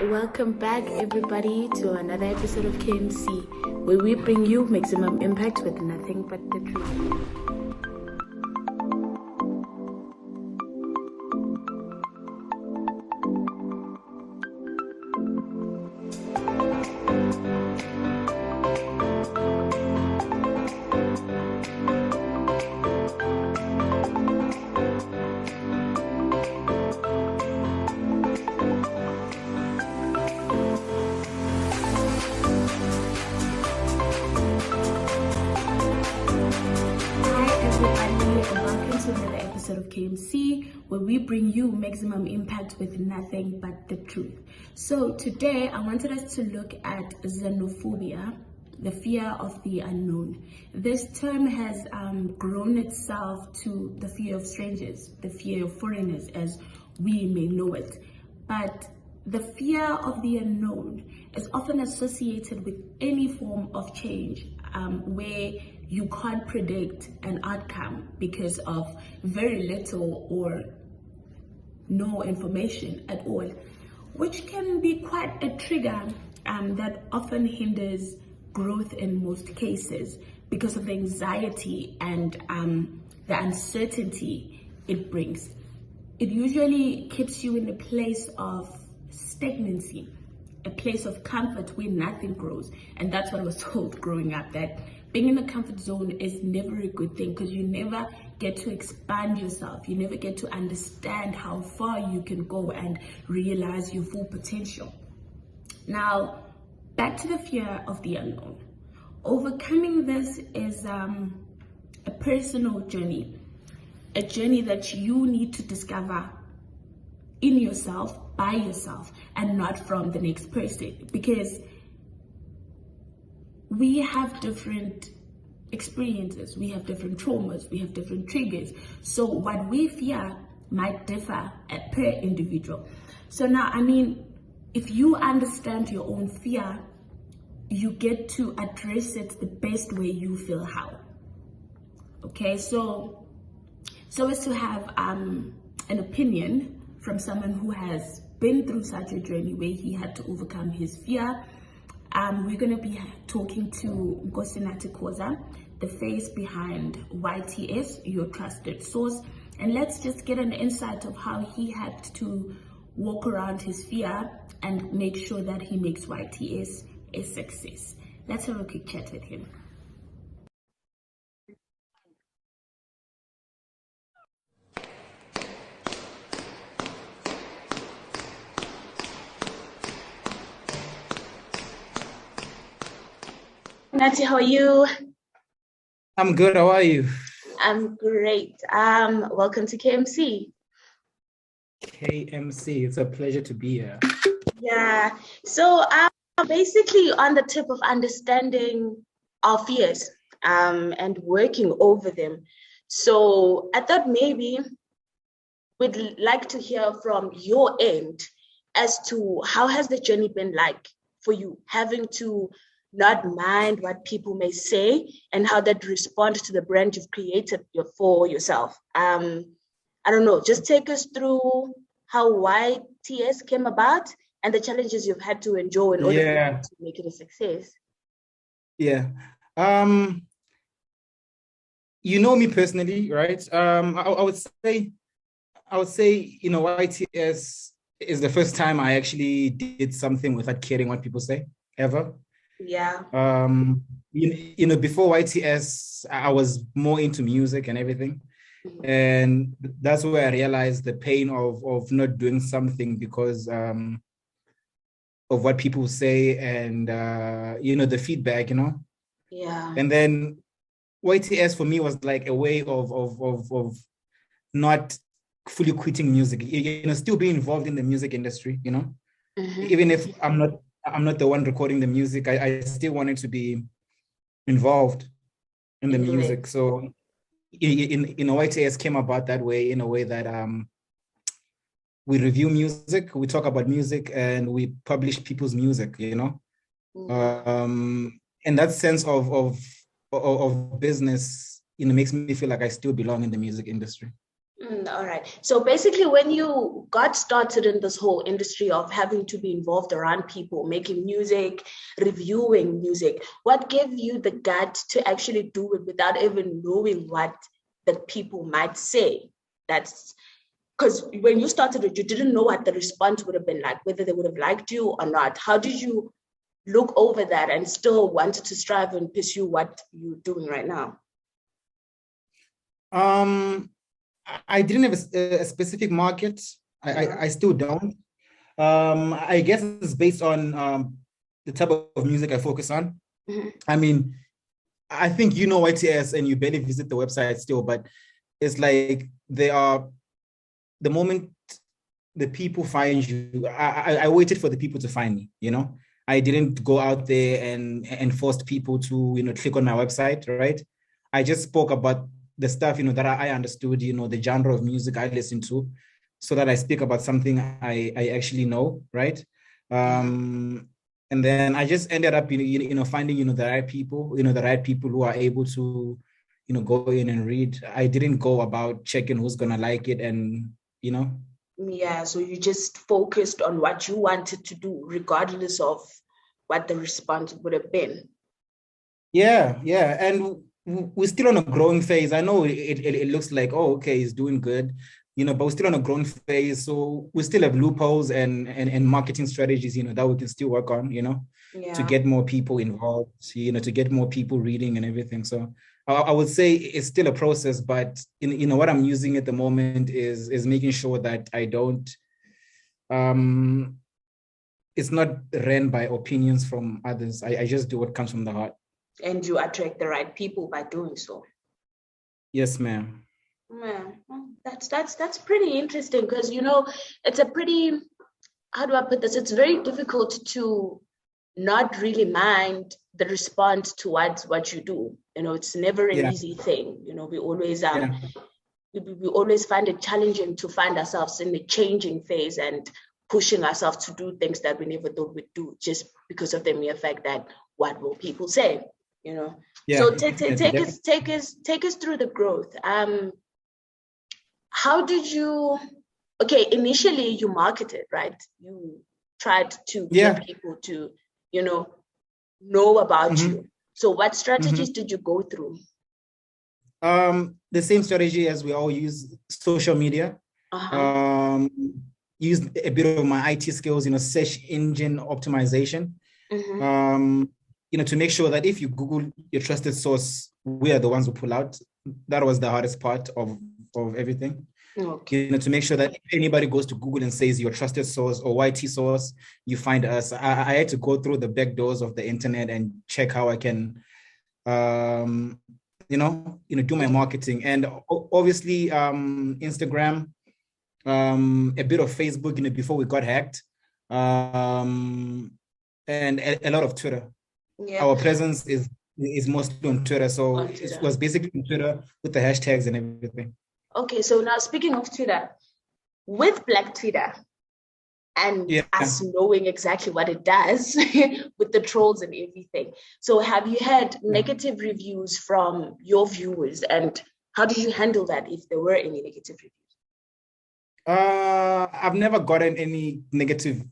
Welcome back, everybody, to another episode of KMC, where we bring you maximum impact with nothing but the truth. Of KMC, where we bring you maximum impact with nothing but the truth. So today I wanted us to look at xenophobia, the fear of the unknown. This term has grown itself to the fear of strangers, the fear of foreigners, as we may know it. But the fear of the unknown is often associated with any form of change where you can't predict an outcome because of very little or no information at all, which can be quite a trigger that often hinders growth in most cases because of the anxiety and the uncertainty it brings. It usually keeps you in a place of stagnancy, a place of comfort where nothing grows. And that's what I was told growing up, that being in the comfort zone is never a good thing because you never get to expand yourself. You never get to understand how far you can go and realize your full potential. Now, back to the fear of the unknown. Overcoming this is a personal journey, a journey that you need to discover in yourself, by yourself, and not from the next person, because we have different experiences, we have different traumas, we have different triggers. So what we fear might differ per individual. So now, I mean, if you understand your own fear, you get to address it the best way you feel how. Okay, so as to have an opinion from someone who has been through such a journey where he had to overcome his fear, we're going to be talking to Nkosinathi Khoza, the face behind YTS, your trusted source. And let's just get an insight of how he had to walk around his fear and make sure that he makes YTS a success. Let's have a quick chat with him. Nati, how are you? I'm good. How are you? I'm great. Welcome to KMC. KMC, it's a pleasure to be here. Yeah. So basically on the tip of understanding our fears and working over them. So I thought maybe we'd like to hear from your end as to how has the journey been like for you, having to not mind what people may say and how that responds to the brand you've created for yourself. I don't know, just take us through how YTS came about and the challenges you've had to endure in order to make it a success. Yeah. You know me personally, right? I would say, YTS is the first time I actually did something without caring what people say, ever. Yeah. Before YTS, I was more into music and everything. Mm-hmm. And that's where I realized the pain of not doing something because of what people say and, the feedback, Yeah. And then YTS for me was like a way of not fully quitting music, still being involved in the music industry, Mm-hmm. Even if I'm not the one recording the music, I still wanted to be involved in the music. So YTS came about that way, in a way that we review music, we talk about music, and we publish people's music, Mm-hmm. And that sense of business, makes me feel like I still belong in the music industry. All right. So basically, when you got started in this whole industry of having to be involved around people, making music, reviewing music, what gave you the gut to actually do it without even knowing what the people might say? That's because when you started it, you didn't know what the response would have been like, whether they would have liked you or not. How did you look over that and still wanted to strive and pursue what you're doing right now? I didn't have a specific market. I still don't. I guess it's based on the type of music I focus on. Mm-hmm. I mean, I think you know YTS and you barely visit the website still, but it's like the moment the people find you, I waited for the people to find me, you know? I didn't go out there and forced people to, click on my website, right? I just spoke about the stuff, that I understood, the genre of music I listen to, so that I speak about something I actually know, right? And then I just ended up, finding, the right people, the right people who are able to, go in and read. I didn't go about checking who's gonna like it and, Yeah, so you just focused on what you wanted to do, regardless of what the response would have been. Yeah, and we're still on a growing phase. I know it looks like, oh, okay, he's doing good, but we're still on a growing phase. So we still have loopholes and marketing strategies, that we can still work on, to get more people involved, to get more people reading and everything. So I would say it's still a process, but what I'm using at the moment is making sure that I don't, it's not ran by opinions from others. I just do what comes from the heart. And you attract the right people by doing so. Yes, ma'am. Yeah, that's pretty interesting because it's a pretty, how do I put this? It's very difficult to not really mind the response towards what you do. It's never an easy thing. We always we always find it challenging to find ourselves in the changing phase and pushing ourselves to do things that we never thought we'd do, just because of the mere fact that what will people say? So take us through the growth. How did you? Okay, initially you marketed, right? You tried to get people to, know about you. So what strategies did you go through? The same strategy as we all use: social media. Used a bit of my IT skills, search engine optimization. To make sure that if you Google your trusted source, we are the ones who pull out. That was the hardest part of everything. Okay. To make sure that if anybody goes to Google and says your trusted source or YT source, you find us. I had to go through the back doors of the internet and check how I can, do my marketing. And obviously, Instagram, a bit of Facebook, before we got hacked, and a lot of Twitter. Yeah. Our presence is mostly on Twitter. So it was basically on Twitter with the hashtags and everything. Okay, so now speaking of Twitter, with Black Twitter and us knowing exactly what it does with the trolls and everything. So have you had negative reviews from your viewers, and how did you handle that if there were any negative reviews? I've never gotten any negative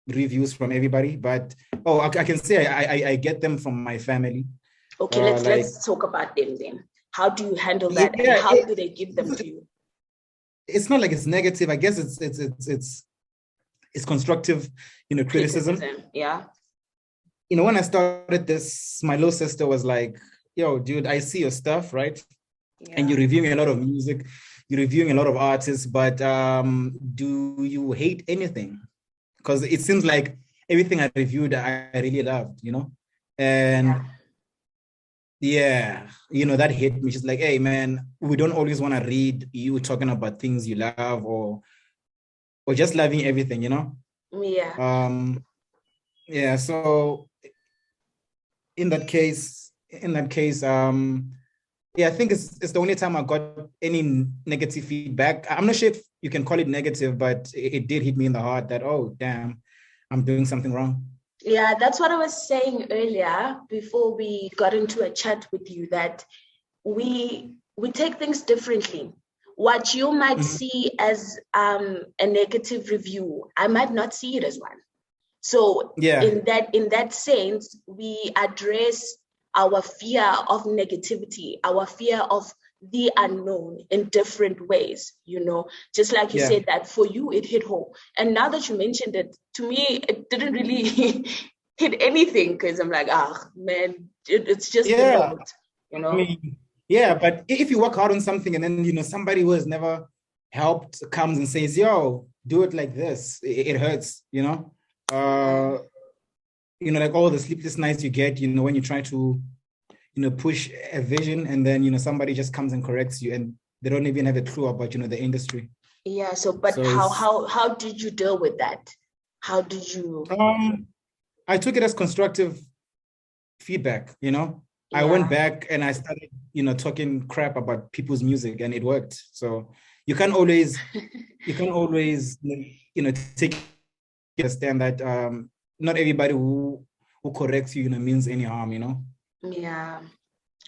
reviews from everybody, but I can say I get them from my family. Okay, let's talk about them then. How do you handle that, and how do they give them to you? It's not like it's negative. I guess it's constructive, criticism. Yeah. When I started this, my little sister was like, "Yo, dude, I see your stuff, right? Yeah. And you're reviewing a lot of music, you're reviewing a lot of artists, but do you hate anything? Because it seems like everything I reviewed, I really loved, And that hit me. She's like, hey, man, we don't always want to read you talking about things you love or just loving everything, Yeah. Yeah. So in that case, I think it's the only time I got any negative feedback. I'm not sure if you can call it negative, but it did hit me in the heart that, oh, damn, I'm doing something wrong. Yeah, that's what I was saying earlier before we got into a chat with you, that we take things differently. what you might see as a negative review, I might not see it as one. So in that sense, we address our fear of negativity, our fear of the unknown in different ways, just like you said that for you, it hit home. And now that you mentioned it, to me, it didn't really hit anything, because I'm like, man, it's just the note, I mean, but if you work hard on something and then, somebody who has never helped comes and says, yo, do it like this, it hurts, like all the sleepless nights you get, when you try to, push a vision, and then, somebody just comes and corrects you and they don't even have a clue about, the industry. Yeah. So how did you deal with that? How did you? I took it as constructive feedback, I went back and I started, talking crap about people's music, and it worked. So you can't always, take understand that not everybody who corrects you, means any harm, Yeah.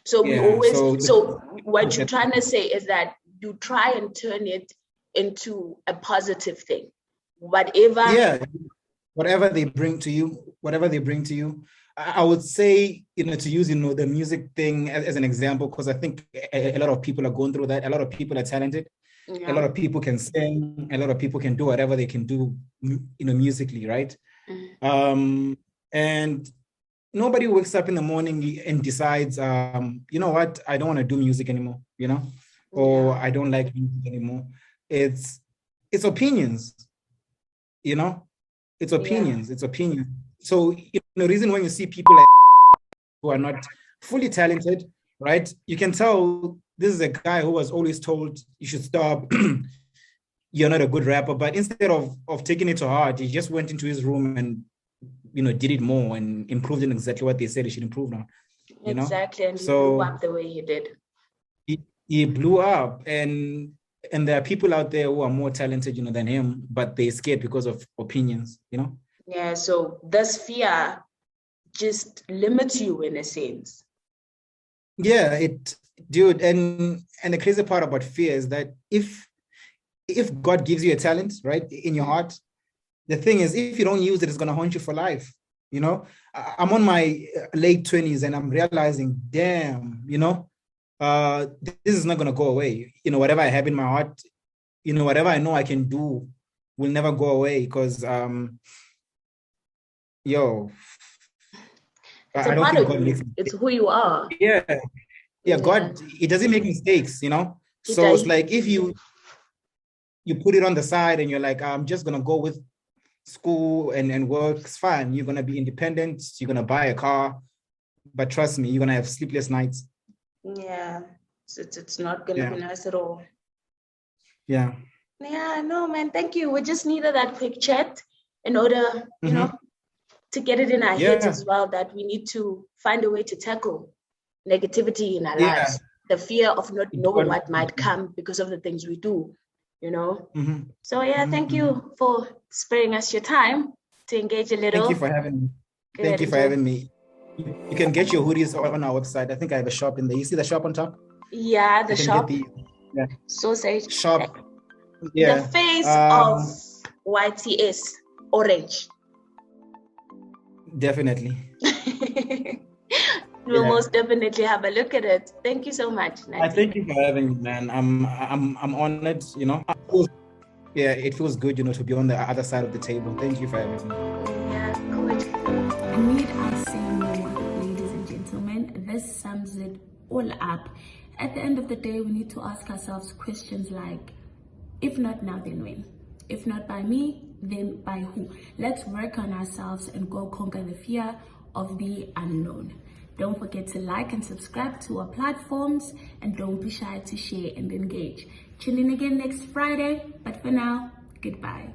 So we always. So what you're trying to say is that you try and turn it into a positive thing, whatever. Whatever they bring to you. I would say, to use, the music thing as an example, because I think a lot of people are going through that. A lot of people are talented. A lot of people can sing. A lot of people can do whatever they can do, musically, right? And nobody wakes up in the morning and decides, you know what, I don't want to do music anymore, or I don't like music anymore. It's opinions, It's opinions. It's opinions. So, the reason when you see people like who are not fully talented, right? You can tell this is a guy who was always told you should stop. You're not a good rapper. But instead of taking it to heart, he just went into his room and, did it more and improved in exactly what they said he should improve on. Exactly. And he blew up the way he did. He blew up, and there are people out there who are more talented, than him, but they're scared because of opinions, Yeah, so this fear just limits you in a sense. Yeah, dude, and the crazy part about fear is that if God gives you a talent, right, in your heart, the thing is, if you don't use it, it's going to haunt you for life. I'm on my late 20s and I'm realizing, damn, this is not going to go away. Whatever I have in my heart, whatever I know I can do will never go away, because it's a part of you. It's who you are. Yeah, God, he doesn't make mistakes, so it's like if you put it on the side and you're like, I'm just gonna go with school and work, it's fine. You're gonna be independent, you're gonna buy a car, but trust me, you're gonna have sleepless nights. Yeah, it's not gonna be nice at all. Yeah, no, man, thank you. We just needed that quick chat in order, to get it in our heads as well, that we need to find a way to tackle negativity in our lives, the fear of not knowing what might come because of the things we do, So thank you for sparing us your time to engage a little. Thank you for having me. You can get your hoodies on our website. I think I have a shop in there. You see the shop on top? Yeah, the shop. Sausage shop. The face of YTS Orange. Definitely. We'll most definitely have a look at it. Thank you so much, Nati. I thank you for having me, man. I'm honored, it feels good, to be on the other side of the table. Thank you for having me. Yeah, good. Need I say more, ladies and gentlemen? This sums it all up. At the end of the day, we need to ask ourselves questions like, if not now, then when? If not by me, then by who? Let's work on ourselves and go conquer the fear of the unknown. Don't forget to like and subscribe to our platforms, and don't be shy to share and engage. Tune in again next Friday, but for now, goodbye.